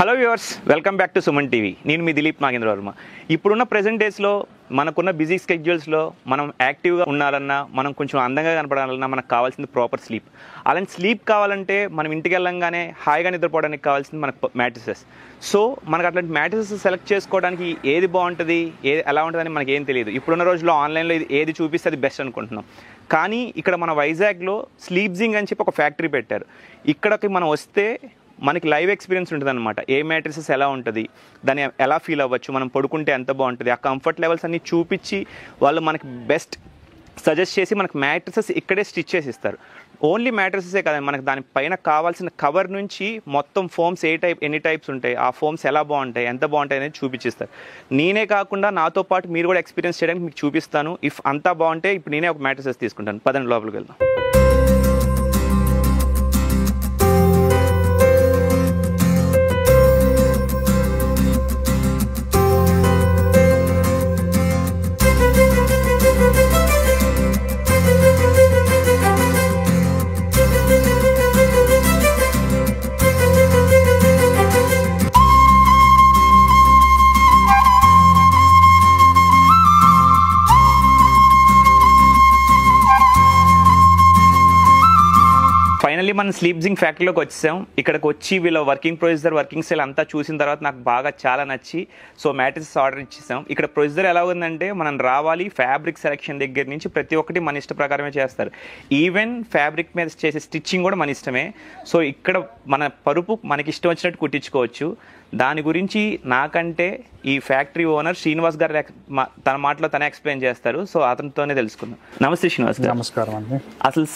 Hello viewers, welcome back to Suman TV. నేను మీ దిలీప్ నాగేంద్ర వర్మ. ఇప్పుడున్న present డేస్లో మనకున్న బిజీ స్కెడ్యూల్స్లో మనం యాక్టివ్గా ఉండాలన్నా, మనం కొంచెం అందంగా కనపడాలన్నా మనకు కావాల్సింది ప్రాపర్ స్లీప్. అలాంటి స్లీప్ కావాలంటే మనం ఇంటికి వెళ్ళంగానే హాయిగా నిద్రపోవడానికి కావాల్సింది మనకు మ్యాట్రిసెస్. సో మనకు అట్లాంటి మ్యాట్రిసెస్ సెలెక్ట్ చేసుకోవడానికి ఏది బాగుంటుంది, ఏది ఎలా ఉంటుందని మనకి ఏం తెలియదు. ఇప్పుడున్న రోజుల్లో ఆన్లైన్లో ఏది చూపిస్తే అది బెస్ట్ అనుకుంటున్నాం. కానీ ఇక్కడ మన వైజాగ్లో స్లీప్జింగ్ అని చెప్పి ఒక ఫ్యాక్టరీ పెట్టారు. ఇక్కడికి మనం వస్తే మనకి లైవ్ ఎక్స్పీరియన్స్ ఉంటుంది అనమాట. ఏ మ్యాట్రిసెస్ ఎలా ఉంటుంది, దాన్ని ఎలా ఫీల్ అవ్వచ్చు, మనం పడుకుంటే ఎంత బాగుంటుంది, ఆ కంఫర్ట్ లెవెల్స్ అన్నీ చూపించి వాళ్ళు మనకి బెస్ట్ సజెస్ట్ చేసి మనకి మ్యాట్రిసెస్ ఇక్కడే స్టిచ్ చేసి ఇస్తారు. ఓన్లీ మ్యాట్రిసెసే కాదు, మనకి దానిపైన కావాల్సిన కవర్ నుంచి మొత్తం ఫోమ్స్ ఎన్ని టైప్స్ ఉంటాయి, ఆ ఫోమ్స్ ఎలా బాగుంటాయి, ఎంత బాగుంటాయి అనేది చూపించిస్తారు. నేనే కాకుండా నాతో పాటు మీరు కూడా ఎక్స్పీరియన్స్ చేయడానికి మీకు చూపిస్తాను. ఇఫ్ అంతా బాగుంటే ఇప్పుడు నేనే ఒక మ్యాట్రిసెస్ తీసుకుంటాను. పదండి లోపలికి వెళ్దాం. ఫైనల్లీ మనం స్లీప్జింగ్ ఫ్యాక్టరీలోకి వచ్చాం. ఇక్కడికి వచ్చి వీళ్ళ వర్కింగ్ ప్రొసీజర్, వర్కింగ్ స్టైల్ అంతా చూసిన తర్వాత నాకు బాగా చాలా నచ్చి మ్యాట్రిసెస్ ఆర్డర్ ఇచ్చేసాం. ఇక్కడ ప్రొసీజర్ ఎలా ఉందంటే, మనం రావాలి, ఫ్యాబ్రిక్ సెలెక్షన్ దగ్గర నుంచి ప్రతి ఒక్కటి మన ఇష్ట ప్రకారమే చేస్తారు. ఈవెన్ ఫ్యాబ్రిక్ మీద చేసే స్టిచ్చింగ్ కూడా మన ఇష్టమే. సో ఇక్కడ మన పరుపు మనకి ఇష్టం వచ్చినట్టు కుట్టించుకోవచ్చు. దాని గురించి నాకంటే ఈ ఫ్యాక్టరీ ఓనర్ శ్రీనివాస్ గారు తన మాటలో తనే ఎక్స్ప్లెయిన్ చేస్తారు. సో అతనితోనే తెలుసుకుందాం. నమస్తే శ్రీనివాస్ గారు. నమస్కారం అండి. అసలు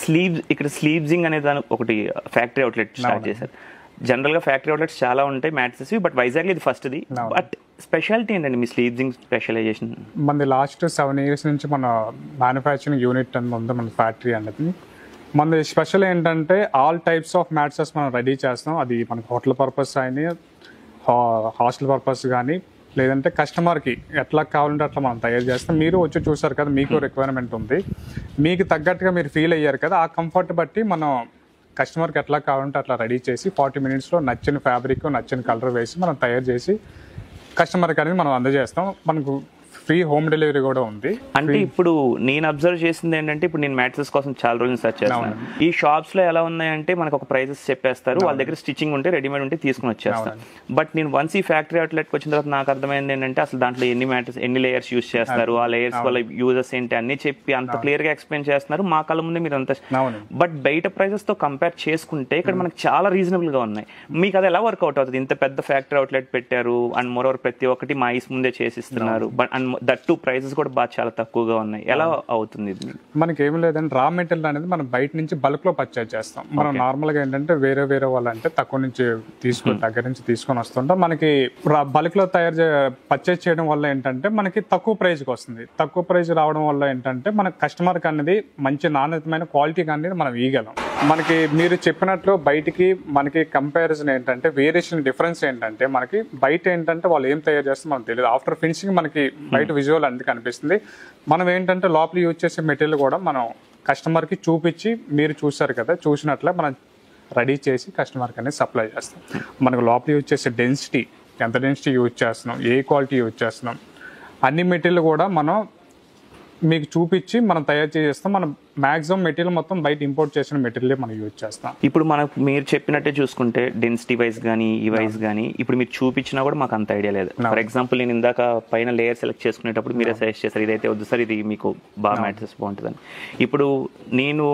ఇక్కడ స్లీప్జింగ్ అనే దాని ఒకటి ఫ్యాక్టరీ అవుట్లెట్ స్టార్ట్ చేశారు. జనరల్గా ఫ్యాక్టరీ అవుట్లెట్స్ చాలా ఉంటాయి మ్యాట్రిసెస్, బట్ వైజాగ్లో ఇది ఫస్ట్ది. బట్ స్పెషాలిటీ ఏంటండి మీ స్లీప్జింగ్ స్పెషలైజేషన్? మనది లాస్ట్ 7 years నుంచి మన మ్యానుఫ్యాక్చరింగ్ యూనిట్ అని ఉంది మన ఫ్యాక్టరీ అనేది. మన స్పెషల్ ఏంటంటే ఆల్ టైప్స్ ఆఫ్ మ్యాట్రిసెస్ మనం రెడీ చేస్తాం. అది మనకి హోటల్ పర్పస్ అయినా, హాస్టల్ పర్పస్ కానీ, లేదంటే కస్టమర్కి ఎట్లా కావాలంటే అట్లా మనం తయారు చేస్తాం. మీరు వచ్చి చూసారు కదా, మీకు రిక్వైర్మెంట్ ఉంది, మీకు తగ్గట్టుగా మీరు ఫీల్ అయ్యారు కదా, ఆ కంఫర్ట్ బట్టి మనం కస్టమర్కి ఎట్లా కావాలంటే అట్లా రెడీ చేసి 40 minutesలో నచ్చిన ఫ్యాబ్రిక్, నచ్చిన కలర్ వేసి మనం తయారు చేసి కస్టమర్కి అనేది మనం అందజేస్తాం. మనకు ఫ్రీ హోమ్ డెలివరీ కూడా ఉంది. అంటే ఇప్పుడు నేను అబ్జర్వ్ చేసింది ఏంటంటే, ఇప్పుడు నేను మ్యాట్రిసెస్ కోసం చాలా రోజులు సెర్చ్ చేస్తాను. ఈ షాప్స్ లో ఎలా ఉన్నాయంటే మనకు ఒక ప్రైజెస్ చెప్పేస్తారు, వాళ్ళ దగ్గర స్టిచ్చింగ్ ఉంటే రెడీమేడ్ ఉంటే తీసుకుని వచ్చేస్తాను. బట్ నేను వన్స్ ఈ ఫ్యాక్టరీ అవుట్లెట్కి వచ్చిన తర్వాత నాకు అర్థమైంది ఏంటంటే, అసలు దాంట్లో ఎన్ని లేయర్స్ యూస్ చేస్తారు, ఆ లేయర్స్ వల్ల యూజెస్ ఏంటి అన్ని చెప్పి అంత క్లియర్ గా ఎక్స్ప్లెయిన్ చేస్తున్నారు మా కళ్ళ ముందే మీరు అంత. బట్ బయట ప్రైజెస్ తో కంపేర్ చేసుకుంటే ఇక్కడ మనకు చాలా రీజనబుల్ గా ఉన్నాయి. మీకు అది ఎలా వర్క్అవుట్ అవుతుంది? ఇంత పెద్ద ఫ్యాక్టరీ అవుట్లెట్ పెట్టారు, అండ్ మోర్ ఓవర్ ప్రతి ఒక్కటి మా ఐస్ ముందే చేసిస్తున్నారు, but and that to prices కూడా బాగా చాలా తక్కువగా ఉన్నాయి. ఎలా అవుతుంది ఇది? మనకి ఏమి లేదంటే రా మెటీరియల్ అనేది మనం బయట నుంచి బల్క్ లో పర్చేజ్ చేస్తాం. మనం నార్మల్ గా ఏంటంటే వేరే వాళ్ళు అంటే తక్కువ నుంచి దగ్గర నుంచి తీసుకొని వస్తుంటాం. మనకి బల్క్ లో పర్చేజ్ చేయడం వల్ల ఏంటంటే మనకి తక్కువ ప్రైస్ కి వస్తుంది. తక్కువ ప్రైస్ రావడం వల్ల ఏంటంటే మన కస్టమర్ కి అనేది మంచి నాణ్యతమైన క్వాలిటీ అనేది మనం ఇవ్వగలం. మనకి మీరు చెప్పినట్లు బయటికి మనకి కంపారిజన్ ఏంటంటే, వేరియేషన్ డిఫరెన్స్ ఏంటంటే, మనకి బయట ఏంటంటే వాళ్ళు ఏం తయారు చేస్తే మనకు తెలియదు. ఆఫ్టర్ ఫినిషింగ్ మనకి బయట విజువల్ అందుకు అనిపిస్తుంది. మనం ఏంటంటే లోపల యూజ్ చేసే మెటీరియల్ కూడా మనం కస్టమర్కి చూపించి, మీరు చూసారు కదా, చూసినట్లే మనం రెడీ చేసి కస్టమర్కి అనేది సప్లై చేస్తాం. మనకు లోపల యూజ్ చేసే డెన్సిటీ, ఎంత డెన్సిటీ యూజ్ చేస్తున్నాం, ఏ క్వాలిటీ యూజ్ చేస్తున్నాం, అన్ని మెటీరియల్ కూడా మనం మీకు చూపించి మనం తయారు చేస్తాం. మనం మాక్సిమం మెటీరియల్ మొత్తం బయట ఇంపోర్ట్ చేసిన మెటీరియల్ మనం యూజ్ చేస్తాం. ఇప్పుడు మనకు మీరు చెప్పినట్టే చూసుకుంటే డెన్సిటీ వైజ్ కానీ ఈ వైజ్ కానీ ఇప్పుడు మీరు చూపించినా కూడా మాకు అంత ఐడియా లేదు. ఫర్ ఎగ్జాంపుల్ నేను ఇందాక పైన లేయర్ సెలెక్ట్ చేసుకునేటప్పుడు మీరే సజెస్ట్ చేస్తారు ఇదైతే వద్దు సార్, ఇది మీకు బాగా మ్యాట్రిసెస్ బాగుంటుందని. ఇప్పుడు నేను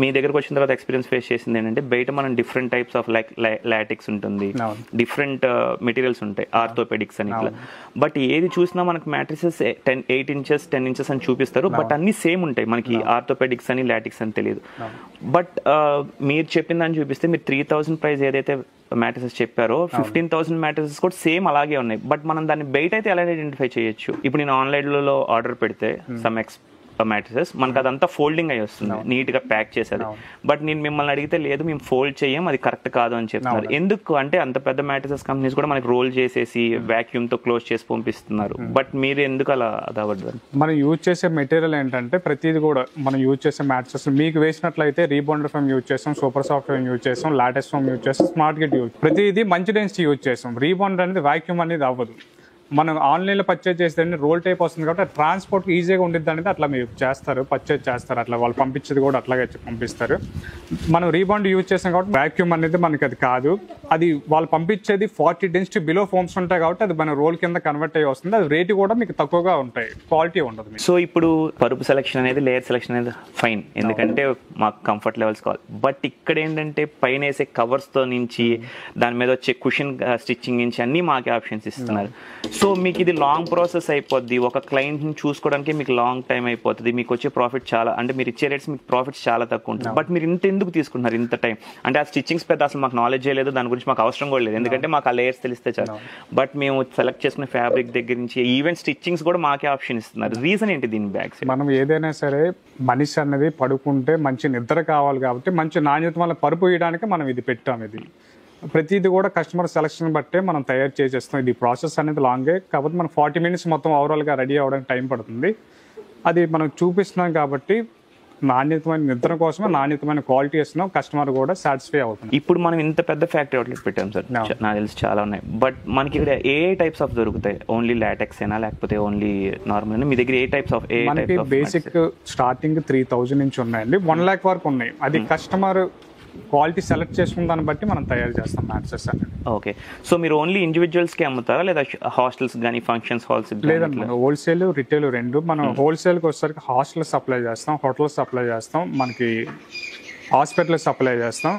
మీ దగ్గరకు వచ్చిన తర్వాత ఎక్స్పీరియన్స్ ఫేస్ చేసింది ఏంటంటే, బయట మనం డిఫరెంట్ టైప్స్ ఆఫ్ లాటెక్స్ ఉంటుంది, డిఫరెంట్ మెటీరియల్స్ ఉంటాయి, ఆర్థోపెడిక్స్ అని ఇట్లా. బట్ ఏది చూసినా మనకు మ్యాట్రిసెస్ 8 inches 10 inches అని చూపిస్తారు, బట్ అన్ని సేమ్ ఉంటాయి. మనకి ఆర్థోపెడిక్స్ అని లాటెక్స్ అని తెలియదు. బట్ మీరు చెప్పిన దాన్ని చూపిస్తే మీరు 3000 ప్రైస్ ఏదైతే మ్యాట్రిసెస్ చెప్పారో 15,000 మ్యాట్రిసెస్ కూడా సేమ్ అలాగే ఉన్నాయి. బట్ మనం దాన్ని బయట అయితే ఎలా ఐడెంటిఫై చేయొచ్చు? ఇప్పుడు నేను ఆన్లైన్లో ఆర్డర్ పెడితే మ్యాట్రసెస్ మనకు అదంతా ఫోల్డింగ్ అయ్యి వస్తుంది, నీట్ గా ప్యాక్ చేసేది. బట్ నేను మిమ్మల్ని అడిగితే లేదు మేము ఫోల్డ్ చేయం, అది కరెక్ట్ కాదు అని చెప్తున్నారు. ఎందుకు అంటే అంత పెద్ద మ్యాట్రసెస్ కంపెనీస్ కూడా మనకి రోల్ చేసేసి వాక్యూమ్ తో క్లోజ్ చేసి పంపిస్తున్నారు. బట్ మీరు ఎందుకు అలా అదవద్దు? మనం యూజ్ చేసే మెటీరియల్ ఏంటంటే ప్రతిది కూడా మనం యూజ్ చేసే మ్యాట్రసెస్ మీకు వేసినట్లయితే రీబౌండర్ ఫోమ్ యూజ్ చేస్తాం, సూపర్ సాఫ్ట్ ఫోమ్ యూజ్ చేస్తాం, లాటెక్స్ ఫోమ్ యూజ్ చేస్తాం, స్మార్ట్ గిట్ యూజ్, ప్రతిదీ మంచి డెన్సిటీ యూజ్ చేస్తాం. రీబౌండర్ అనేది వాక్యూమ్ అనేది అవ్వదు. మనం ఆన్లైన్లో పర్చేజ్ చేస్తే రోల్ టైప్ వస్తుంది కాబట్టి ట్రాన్స్పోర్ట్ ఈజీగా ఉండిద్ది అనేది అట్లా మీరు చేస్తారు, పర్చేజ్ చేస్తారు. అట్లా వాళ్ళు పంపించేది కూడా అట్లాగే పంపిస్తారు. మనం రీబౌండ్ యూజ్ చేస్తాం కాబట్టి వాక్యూమ్ అనేది మనకి అది కాదు. అది వాళ్ళు పంపించేది 40 డెన్సిటీ బిలో ఫోమ్స్ ఉంటాయి కాబట్టి అది మన రోల్ కింద కన్వర్ట్ అయ్యి వస్తుంది. అది రేటు కూడా మీకు తక్కువగా ఉంటాయి, క్వాలిటీ ఉండదు. సో ఇప్పుడు పరుపు సెలెక్షన్ అనేది, లేయర్ సెలెక్షన్ అనేది ఫైన్, ఎందుకంటే మాకు కంఫర్ట్ లెవెల్స్ కావాలి. బట్ ఇక్కడ ఏంటంటే పైన వేసే కవర్స్తో నుంచి దాని మీద వచ్చే కుషన్ స్టిచ్చింగ్ నుంచి అన్నీ మాకే ఆప్షన్స్ ఇస్తున్నారు. సో మీకు ఇది లాంగ్ ప్రాసెస్ అయిపోద్ది. ఒక క్లయింట్ని చూసుకోవడానికి మీకు లాంగ్ టైం అయిపోతుంది. మీకు వచ్చే ప్రాఫిట్ చాలా, అంటే మీరు ఇచ్చే రేట్స్ మీకు ప్రాఫిట్స్ చాలా తక్కువ ఉంటుంది. బట్ మీరు ఎందుకు తీసుకుంటున్నారు ఇంత టైం? అంటే ఆ స్టిచ్చింగ్స్ పెద్ద అసలు మాకు నాలెడ్జ్ లేదు, దాని గురించి మాకు అవసరం కూడా లేదు, ఎందుకంటే మాకు ఆ లేయర్స్ తెలిస్తే చాలు. బట్ మేము సెలెక్ట్ చేసుకునే ఫ్యాబ్రిక్ దగ్గర నుంచి ఈవెన్ స్టిచ్చింగ్స్ కూడా మాకే ఆప్షన్ ఇస్తున్నారు. రీజన్ ఏంటి దీని బ్యాక్ సైడ్? మనం ఏదైనా సరే మనిషి అన్నది పడుకుంటే మంచి నిద్ర కావాలి కాబట్టి మంచి నాణ్యత వల్ల పరుపు వేయడానికి మనం ఇది పెట్టాం. ఇది ప్రతిదీ కూడా కస్టమర్ సెలెక్షన్ బట్టే మనం తయారు చేసేస్తాం. ఇది ప్రాసెస్ అనేది లాంగే, కాకపోతే మనం 40 మినిట్స్ మొత్తం ఓవరాల్గా రెడీ అవ్వడానికి టైం పడుతుంది. అది మనం చూపిస్తున్నాం కాబట్టి నాణ్యతమైన నిద్ర కోసమే నాణ్యతమైన క్వాలిటీ ఇస్తున్నాం, కస్టమర్ కూడా సాటిస్ఫై అవుతుంది. ఇప్పుడు మనం ఇంత పెద్ద ఫ్యాక్టరీ అవుట్లెట్ పెట్టాం సార్, నాకు తెలిసి చాలా ఉన్నాయి. బట్ మనకి ఇక్కడ ఏ టైప్స్ ఆఫ్ దొరుకుతాయి? ఓన్లీ లాటెక్స్ అయినా లేకపోతే ఓన్లీ నార్మల్? మీ దగ్గర ఏ టైప్స్ ఆఫ్ మనకి బేసిక్ స్టార్టింగ్ 3000 నుంచి ఉన్నాయండి, 1 lakh వరకు ఉన్నాయి. అది కస్టమర్ క్వాలిటీ సెలెక్ట్ చేసుకున్న దాన్ని బట్టి మనం తయారు చేస్తాం మ్యాట్రసెస్ అనేది. ఓకే, సో మీరు ఓన్లీ ఇండివిజువల్స్కి అమ్ముతారా లేదా హాస్టల్స్ కానీ ఫంక్షన్స్ హాల్స్? లేదండి, మనం హోల్సేల్ రిటైల్ రెండు. మనం హోల్సేల్కి వచ్చేసరికి హాస్టల్ సప్లై చేస్తాం, హోటల్స్ సప్లై చేస్తాం, మనకి హాస్పిటల్ సప్లై చేస్తాం,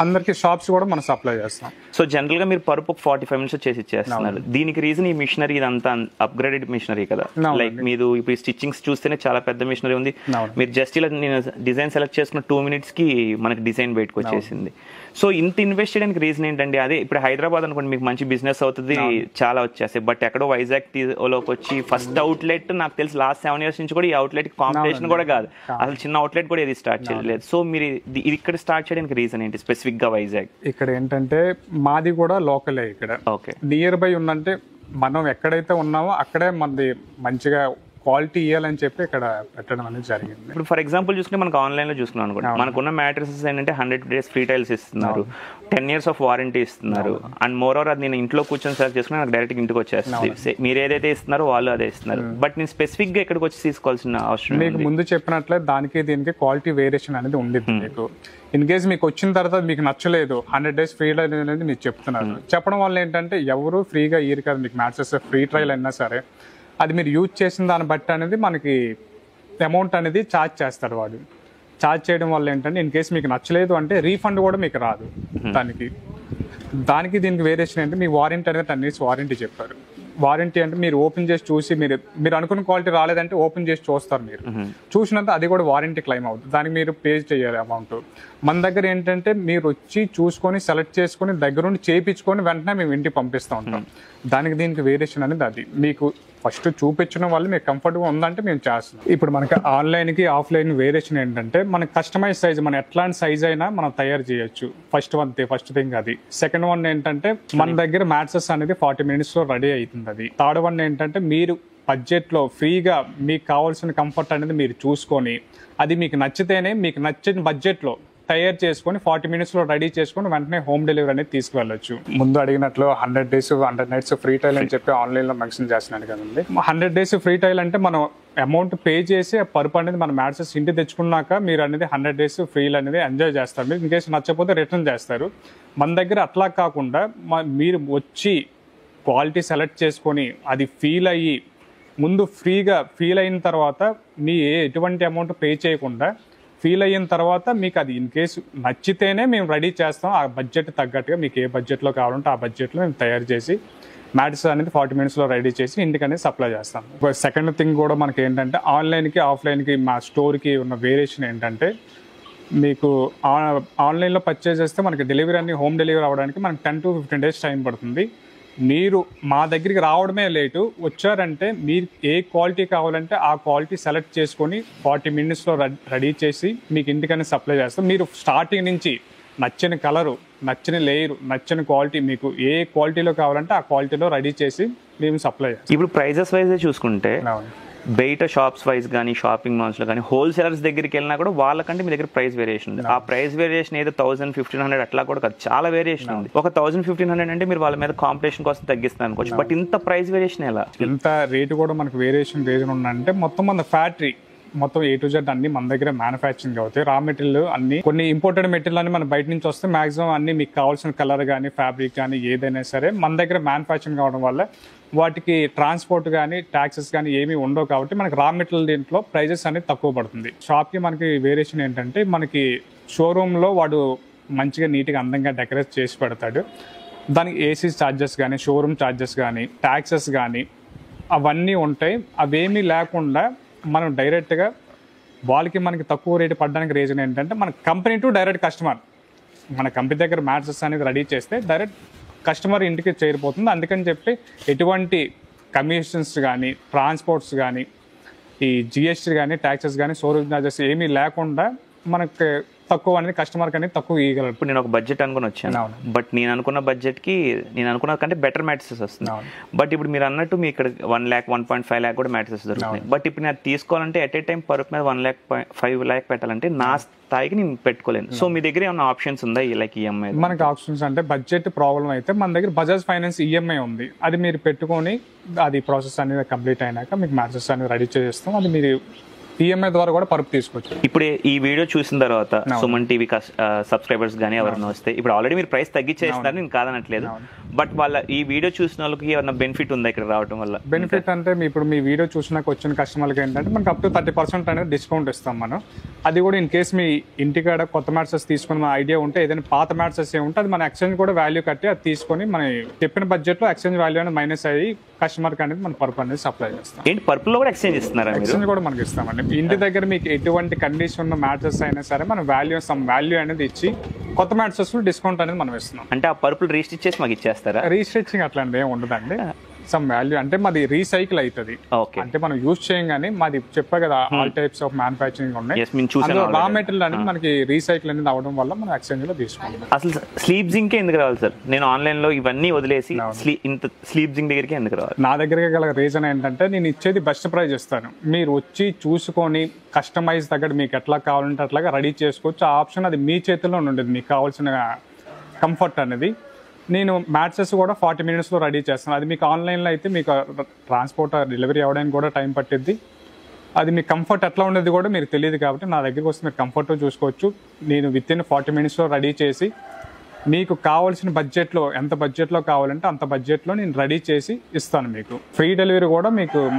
అందరికి షాప్స్ కూడా మనం సప్లై చేస్తాం. సో జనరల్ గా మీరు పరుపు 45 మినిట్స్ చేసి ఇచ్చేస్తున్నారు. దీనికి రీజన్ ఈ మిషనరీ ఇదంతా అప్గ్రేడెడ్ మిషనరీ కదా. లైక్ మీరు ఇప్పుడు స్టిచ్చింగ్స్ చూస్తేనే చాలా పెద్ద మిషనరీ ఉంది. మీరు జస్ట్ ఇలా నేను డిజైన్ సెలెక్ట్ చేసుకున్న 2 minutes కి మనకి డిజైన్ బయటకు వచ్చేసింది. సో ఇంత ఇన్వెస్ట్ చేయడానికి రీజన్ ఏంటండి? అదే ఇప్పుడు హైదరాబాద్ అనుకోండి మీకు మంచి బిజినెస్ అవుతుంది, చాలా వచ్చేస్తాయి. బట్ ఎక్కడో వైజాగ్ లోకి వచ్చి ఫస్ట్ అవుట్లెట్ నాకు తెలిసి లాస్ట్ 7 years నుంచి కూడా ఈ అవుట్లెట్ కాంపిటీషన్ కూడా కాదు, అసలు చిన్న అవుట్లెట్ కూడా ఏది స్టార్ట్ చేయలేదు. సో మీరు ఇది ఇక్కడ స్టార్ట్ చేయడానికి రీజన్ ఏంటి స్పెసిఫిక్ గా వైజాగ్? ఇక్కడ ఏంటంటే మాది కూడా లోకలే, ఇక్కడ ఓకే నియర్ బై ఉందంటే మనం ఎక్కడైతే ఉన్నామో అక్కడే మనది మంచిగా క్వాలిటీ ఇవ్వాలని చెప్పి ఇక్కడ పెట్టడం అనేది జరిగింది. ఇప్పుడు ఫర్ ఎగ్జాంపుల్ చూసుకుంటే మనకు ఆన్లైన్ లో చూసుకున్నాం అనుకోండి, మనకున్న మ్యాట్రసెస్ ఏంటంటే 100 days ఫ్రీ టైల్స్ ఇస్తున్నారు, 10 years ఆఫ్ వారంటీ ఇస్తున్నారు. అండ్ మోర్ ఓవర్ అది నేను ఇంట్లో కూర్చొని సెలెక్ట్ చేసుకుని నాకు డైరెక్ట్ ఇంటికి వచ్చేస్తుంది. మీరు ఏదైతే ఇస్తున్నారో వాళ్ళు అదే ఇస్తున్నారు. బట్ నేను స్పెసిఫిక్ గా ఎక్కడికి వచ్చి తీసుకోవాల్సిన అవసరం? మీకు ముందు చెప్పినట్లే దానికి దీనికి క్వాలిటీ వేరియేషన్ అనేది ఉండేది. మీకు ఇన్ కేస్ మీకు వచ్చిన తర్వాత మీకు నచ్చలేదు, 100 days ఫ్రీ ట్రయల్ అనేది మీరు చెప్తున్నారు. చెప్పడం వల్ల ఏంటంటే ఎవరు ఫ్రీగా ఇయ్యరు కదా మీకు మ్యాట్రసెస్. ఫ్రీ ట్రయల్ అయినా సరే అది మీరు యూజ్ చేసిన దాన్ని బట్టి అనేది మనకి అమౌంట్ అనేది ఛార్జ్ చేస్తాడు వాడు. ఛార్జ్ చేయడం వల్ల ఏంటంటే ఇన్ కేసు మీకు నచ్చలేదు అంటే రీఫండ్ కూడా మీకు రాదు. దానికి దీనికి వేరియేషన్ అంటే మీ వారంటీ అనేది 10 years వారంటీ చెప్పారు. వారంటీ అంటే మీరు ఓపెన్ చేసి చూసి మీరు అనుకున్న క్వాలిటీ రాలేదంటే ఓపెన్ చేసి చూస్తారు. మీరు చూసినంత అది కూడా వారంటీ క్లెయిమ్ అవుతుంది. దానికి మీరు పే చేయాలి అమౌంట్. మన దగ్గర ఏంటంటే మీరు వచ్చి చూసుకొని సెలెక్ట్ చేసుకొని దగ్గరుండి చేయించుకొని వెంటనే మేము ఇంటికి పంపిస్తూ ఉంటాం. దానికి దీనికి వేరియేషన్ అనేది అది. మీకు ఫస్ట్ చూపించిన వాళ్ళు మీకు కంఫర్ట్గా ఉందంటే మేము చేస్తున్నాం. ఇప్పుడు మనకి ఆన్లైన్కి ఆఫ్లైన్ వేరియేషన్ ఏంటంటే మనకి కస్టమైజ్ సైజ్, మనం ఎట్లాంటి సైజ్ అయినా మనం తయారు చేయొచ్చు. ఫస్ట్ థింగ్ అది. సెకండ్ వన్ ఏంటంటే మన దగ్గర మ్యాట్రసెస్ అనేది 40 minutes లో రెడీ అవుతుంది. అది థర్డ్ వన్ ఏంటంటే మీరు బడ్జెట్లో ఫ్రీగా మీకు కావాల్సిన కంఫర్ట్ అనేది మీరు చూసుకొని అది మీకు నచ్చితేనే మీకు నచ్చిన బడ్జెట్లో తయారు చేసుకొని 40 minutes లో రెడీ చేసుకొని వెంటనే హోమ్ డెలివరీ అనేది తీసుకువెళ్ళొచ్చు. ముందు అడిగినట్లు 100 days 100 nights ఫ్రీ ట్రయల్ అని చెప్పి ఆన్లైన్లో మెన్షన్ చేస్తున్నాను కదండి. 100 days ఫ్రీ ట్రయల్ అంటే మనం అమౌంట్ పే చేసి పరుపు అనేది మన మ్యాట్రసెస్ ఇంటికి తెచ్చుకున్నాక మీరు అనేది 100 days ఫ్రీలు అనేది ఎంజాయ్ చేస్తారు. మీరు ఇన్ కేసు నచ్చకపోతే రిటర్న్ చేస్తారు. మన దగ్గర అట్లా కాకుండా మీరు వచ్చి క్వాలిటీ సెలెక్ట్ చేసుకొని అది ఫీల్ అయ్యి ముందు ఫ్రీగా ఫీల్ అయిన తర్వాత మీ ఎటువంటి అమౌంట్ పే చేయకుండా ఫీల్ అయిన తర్వాత మీకు అది ఇన్ కేసు నచ్చితేనే మేము రెడీ చేస్తాం. ఆ బడ్జెట్ తగ్గట్టుగా మీకు ఏ బడ్జెట్లో కావాలంటే ఆ బడ్జెట్లో మేము తయారు చేసి మ్యాట్రస్ అనేది 40 minutes లో రెడీ చేసి ఇంటికి అనేది సప్లై చేస్తాం. సెకండ్ థింగ్ కూడా మనకి ఏంటంటే ఆన్లైన్కి ఆఫ్లైన్కి మా స్టోర్కి ఉన్న వేరియేషన్ ఏంటంటే మీకు ఆన్లైన్లో పర్చేజ్ చేస్తే మనకి డెలివరీ అన్ని హోమ్ డెలివరీ అవ్వడానికి మనకి 10 to 15 days టైం పడుతుంది. మీరు మా దగ్గరికి రావడమే లేటు, వచ్చారంటే మీరు ఏ క్వాలిటీ కావాలంటే ఆ క్వాలిటీ సెలెక్ట్ చేసుకొని 40 minutesలో రెడీ చేసి మీకు ఇంటికనే సప్లై చేస్తాం. మీరు స్టార్టింగ్ నుంచి నచ్చిన కలరు, నచ్చిన లేయరు, నచ్చిన క్వాలిటీ, మీకు ఏ క్వాలిటీలో కావాలంటే ఆ క్వాలిటీలో రెడీ చేసి మేము సప్లై చేస్తాం. ఇప్పుడు ప్రైజెస్ వైజే చూసుకుంటే బయట షాప్స్ వైజ్ కానీ షాపింగ్ మాల్స్లో కానీ హోల్సేలర్స్ దగ్గరికి వెళ్ళినా కూడా వాళ్ళకంటే మీ దగ్గర ప్రైస్ వేరియేషన్ ఉంది. ఆ ప్రైస్ వేరియేషన్ ఏదో 1000-1500 అట్లా కూడా కాదు, చాలా వేరియేషన్ ఉంది. ఒక 1000-1500 అంటే మీరు వాళ్ళ మీద కాంపిటీషన్ కోసం తగ్గిస్తున్నారు అనుకోవచ్చు, బట్ ఇంత ప్రైస్ వేరియేషన్ ఎలా? ఇంత రేటు కూడా మనకు వేరియేషన్ రీజన్ ఉందంటే మొత్తం మన ఫ్యాక్టరీ మొత్తం A to Z అన్ని మన దగ్గర మ్యానుఫ్యాక్చరింగ్ అవుతాయి. రా మెటీరియల్ అన్ని, కొన్ని ఇంపోర్టెడ్ మెటీరియల్ అన్ని మన బయట నుంచి వస్తే మాక్సిమం అన్ని మీకు కావాల్సిన కలర్ కానీ ఫ్యాబ్రిక్ కానీ ఏదైనా సరే మన దగ్గర మ్యానుఫ్యాక్చరింగ్ అవడం వల్ల వాటికి ట్రాన్స్పోర్ట్ కానీ ట్యాక్సెస్ కానీ ఏమీ ఉండవు. కాబట్టి మనకి రా మెటీరియల్ దీంట్లో ప్రైజెస్ అనేది తక్కువ పడుతుంది. షాప్కి మనకి వేరియేషన్ ఏంటంటే మనకి షోరూంలో వాడు మంచిగా నీట్గా అందంగా డెకరేట్ చేసి పెడతాడు. దానికి ఏసీ ఛార్జెస్ కానీ షోరూమ్ ఛార్జెస్ కానీ ట్యాక్సెస్ కానీ అవన్నీ ఉంటాయి. అవేమీ లేకుండా మనం డైరెక్ట్గా వాళ్ళకి మనకి తక్కువ రేటు పడడానికి రీజన్ ఏంటంటే మన కంపెనీ టు డైరెక్ట్ కస్టమర్, మన కంపెనీ దగ్గర మ్యాట్రెస్ అనేది రెడీ చేస్తే డైరెక్ట్ కస్టమర్ ఇంటికి చేరిపోతుంది. అందుకని చెప్పి ఎటువంటి కమిషన్స్ కానీ ట్రాన్స్పోర్ట్స్ కానీ ఈ GST కానీ ట్యాక్సెస్ కానీ షోరూమ్ ఛార్జెస్ ఏమీ లేకుండా మనకి తక్కువ అనేది కస్టమర్కి అనేది తక్కువ ఇవ్వగలరు. ఇప్పుడు నేను ఒక బడ్జెట్ అనుకుని వచ్చాను, బట్ నేను అనుకున్న బడ్జెట్కి నేను అనుకున్న కంటే బెటర్ మ్యాట్రెసెస్ వస్తుంది. బట్ ఇప్పుడు మీరు అన్నట్టు మీ ఇక్కడ 1 lakh 1.5 lakh కూడా మ్యాట్రెసెస్ దొరుకుతాయి. బట్ ఇప్పుడు నేను తీసుకోవాలంటే ఎట్ ఏ టైం పరుపు మీద 1 lakh 5 lakh పెట్టాలంటే నా స్థాయికి నేను పెట్టుకోలేను. సో మీ దగ్గర ఏమైనా ఆప్షన్స్ ఉందా లైక్ EMI? మనకి ఆప్షన్స్ అంటే బడ్జెట్ ప్రాబ్లం అయితే మన దగ్గర బజాజ్ ఫైనాన్స్ EMI ఉంది. అది మీరు పెట్టుకొని అది ప్రాసెస్ అనేది కంప్లీట్ అయినాక మీకు మ్యాట్రెస్ అనేది రెడీ చేస్తాం. అది మీరు EMI ద్వారా కూడా పరుపు తీసుకోవచ్చు. ఇప్పుడు ఈ వీడియో చూసిన తర్వాత సుమన్ టీవీ సబ్స్క్రైబర్స్ కానీ ఎవరైనా వస్తే, ఇప్పుడు ఆల్రెడీ మీరు ప్రైస్ తగ్గించేస్తున్నారు, నేను కాదనట్లేదు, బట్ వాళ్ళ ఈ వీడియో చూసిన వాళ్ళకి ఏమైనా బెనిఫిట్ ఉందా ఇక్కడ రావడం వల్ల? బెనిఫిట్ అంటే ఇప్పుడు మీ వీడియో చూసినాక వచ్చిన కస్టమర్లకి ఏంటంటే మనకు అప్ టు 30% అనేది డిస్కౌంట్ ఇస్తాం మనం. అది కూడా ఇన్ కేసు మీ ఇంటికాడ కొత్త మ్యాట్సెస్ తీసుకుని మన ఐడియా ఉంటే, ఏదైనా పాత మ్యాట్సెస్ ఉంటే అది మన ఎక్స్చేంజ్ కూడా వాల్యూ కట్టి అది తీసుకొని మన చెప్పిన బడ్జెట్లో ఎక్స్చేంజ్ వాల్యూ అనేది మైనస్ అయ్యి కస్టమర్కి అనేది మన పరుపు అనేది సప్లై చేస్తాం. ఏంటి పర్పుల్లో కూడా ఎక్స్చేంజ్ ఇస్తున్నారా? ఎక్స్చేంజ్ కూడా మనకి ఇస్తామండి. ఇంటి దగ్గర మీకు ఎటువంటి కండిషన్ ఉన్న మ్యాట్సెస్ అయినా సరే మనం వాల్యూ అనేది ఇచ్చి కొత్త మ్యాట్సెస్ డిస్కౌంట్ అనేది మనం ఇస్తున్నాం. అంటే ఆ పర్పుల్ రీస్టిచ్ చేసి మాకు ఇచ్చేస్తారా? రీస్టిచింగ్ అట్లాంటి ఏమి ఉండదండి. సమ్ వాల్యూ అంటే మాది రీసైకిల్ అవుతుంది. అంటే మనం యూజ్ చేయం కానీ మాది చెప్పా కదా ఆల్ టైప్స్ ఆఫ్ మ్యానుఫ్యాక్చరింగ్ ఉన్నాయి. రా మెటీరియల్ అనేది మనకి రీసైకిల్ అనేది అవడం వల్ల మనం ఎక్స్చేంజ్ లో తీసుకుంటాం. అసలు స్లీప్ జింగ్ ఎందుకు రావాలి సార్? నేను ఆన్లైన్ లో ఇవన్నీ వదిలేసి ఇంత స్లీప్ జింగ్ దగ్గరికి ఎందుకు రావాలి? నా దగ్గరికి గల రీజన్ ఏంటంటే నేను ఇచ్చేది బెస్ట్ ప్రైస్ ఇస్తాను. మీరు వచ్చి చూసుకొని కస్టమైజ్ తగ్గట్టు మీకు ఎట్లా కావాలంటే అట్లాగా రెడీ చేసుకోవచ్చు. ఆ ఆప్షన్ అది మీ చేతిలో ఉండేది. మీకు కావాల్సిన కంఫర్ట్ అనేది నేను మ్యాట్సెస్ కూడా 40 minutesలో రెడీ చేస్తాను. అది మీకు ఆన్లైన్లో అయితే మీకు ట్రాన్స్పోర్ట్ డెలివరీ అవ్వడానికి కూడా టైం పట్టిద్ది. అది మీ కంఫర్ట్ ఎట్లా ఉండేది కూడా మీకు తెలియదు. కాబట్టి నా దగ్గరికి వస్తే మీరు కంఫర్ట్ చూసుకోవచ్చు. నేను వితిన్ 40 minutesలో రెడీ చేసి మీకు కావాల్సిన బడ్జెట్లో, ఎంత బడ్జెట్లో కావాలంటే అంత బడ్జెట్లో నేను రెడీ చేసి ఇస్తాను. మీకు ఫ్రీ డెలివరీ కూడా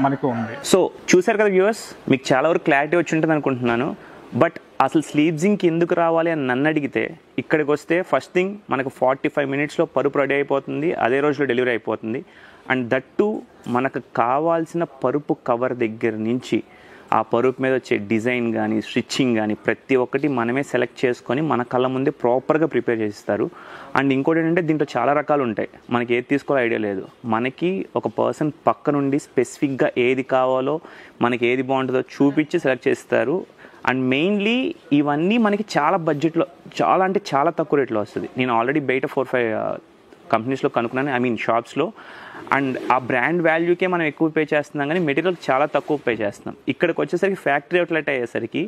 మనకు ఉంది. సో చూసారు కదా వ్యూవర్స్, మీకు చాలా వరకు క్లారిటీ వచ్చి ఉంటుంది అనుకుంటున్నాను. బట్ అసలు స్లీప్ జింక్ ఎందుకు రావాలి అని నన్ను అడిగితే, ఇక్కడికి వస్తే ఫస్ట్ థింగ్ మనకు 45 minutesలో పరుపు రెడీ అయిపోతుంది, అదే రోజులో డెలివరీ అయిపోతుంది. అండ్ దట్టు మనకు కావాల్సిన పరుపు కవర్ దగ్గర నుంచి ఆ పరుపు మీద వచ్చే డిజైన్ కానీ స్టిచ్చింగ్ కానీ ప్రతి ఒక్కటి మనమే సెలెక్ట్ చేసుకొని మన కళ్ళ ముందే ప్రాపర్గా ప్రిపేర్ చేస్తారు. అండ్ ఇంకోటి ఏంటంటే దీంట్లో చాలా రకాలు ఉంటాయి. మనకి ఏది తీసుకోవాలో ఐడియా లేదు. మనకి ఒక పర్సన్ పక్క నుండి స్పెసిఫిక్గా ఏది కావాలో, మనకి ఏది బాగుంటుందో చూపించి సెలెక్ట్ చేస్తారు. అండ్ మెయిన్లీ ఇవన్నీ మనకి చాలా బడ్జెట్లో, చాలా అంటే చాలా తక్కువ రేట్లో వస్తుంది. నేను ఆల్రెడీ బయట 4-5 కంపెనీస్లో కనుక్కున్నాను, ఐ మీన్ షాప్స్లో. అండ్ ఆ బ్రాండ్ వాల్యూకే మనం ఎక్కువ పే చేస్తున్నాం కానీ మెటీరియల్ చాలా తక్కువ పే చేస్తున్నాం. ఇక్కడికి వచ్చేసరికి ఫ్యాక్టరీ అవుట్లెట్ అయ్యేసరికి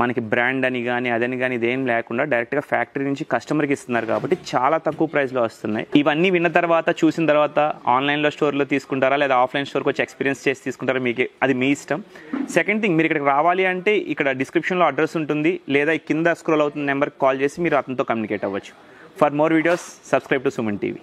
మనకి బ్రాండ్ అని కానీ అదని కానీ ఇదేం లేకుండా డైరెక్ట్గా ఫ్యాక్టరీ నుంచి కస్టమర్కి ఇస్తున్నారు కాబట్టి చాలా తక్కువ ప్రైస్లో వస్తున్నాయి. ఇవన్నీ విన్న తర్వాత, చూసిన తర్వాత ఆన్లైన్లో స్టోర్లో తీసుకుంటారా లేదా ఆఫ్లైన్ స్టోర్కి వచ్చి ఎక్స్పీరియన్స్ చేసి తీసుకుంటారా, మీకు అది మీ ఇష్టం. సెకండ్ థింగ్, మీరు ఇక్కడికి రావాలి అంటే ఇక్కడ డిస్క్రిప్షన్లో అడ్రస్ ఉంటుంది, లేదా కింద స్క్రోల్ అవుతున్న నెంబర్కి కాల్ చేసి మీరు అతనితో కమ్యూనికేట్ అవ్వచ్చు. For more videos subscribe to Suman TV.